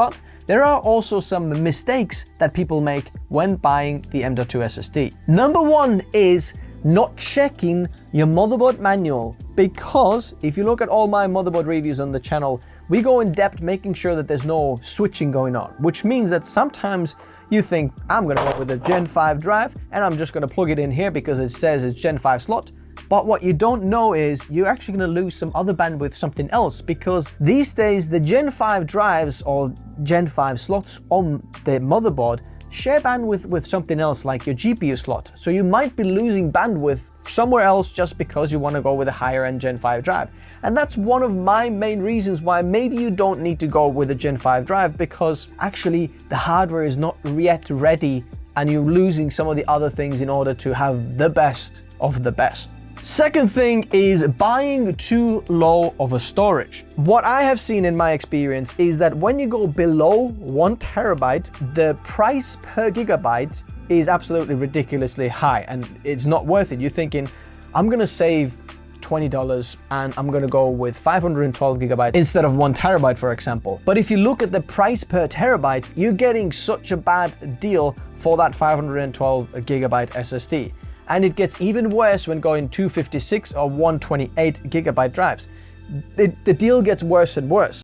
But there are also some mistakes that people make when buying the M.2 SSD. Number one is not checking your motherboard manual, because if you look at all my motherboard reviews on the channel, we go in depth making sure that there's no switching going on, which means that sometimes you think, I'm gonna go with a Gen 5 drive and I'm just gonna plug it in here because it says it's Gen 5 slot. But what you don't know is you're actually gonna lose some other bandwidth something else, because these days the Gen 5 drives or Gen 5 slots on the motherboard share bandwidth with something else like your GPU slot. So you might be losing bandwidth somewhere else just because you want to go with a higher end Gen 5 drive. And that's one of my main reasons why maybe you don't need to go with a Gen 5 drive, because actually the hardware is not yet ready and you're losing some of the other things in order to have the best of the best. Second thing is buying too low of a storage. What I have seen in my experience is that when you go below 1 terabyte, the price per gigabyte is absolutely ridiculously high and it's not worth it. You're thinking, I'm gonna save $20 and I'm gonna go with 512 gigabytes instead of 1 terabyte, for example. But if you look at the price per terabyte, you're getting such a bad deal for that 512 gigabyte SSD. And it gets even worse when going 256 or 128 gigabyte drives. The deal gets worse and worse.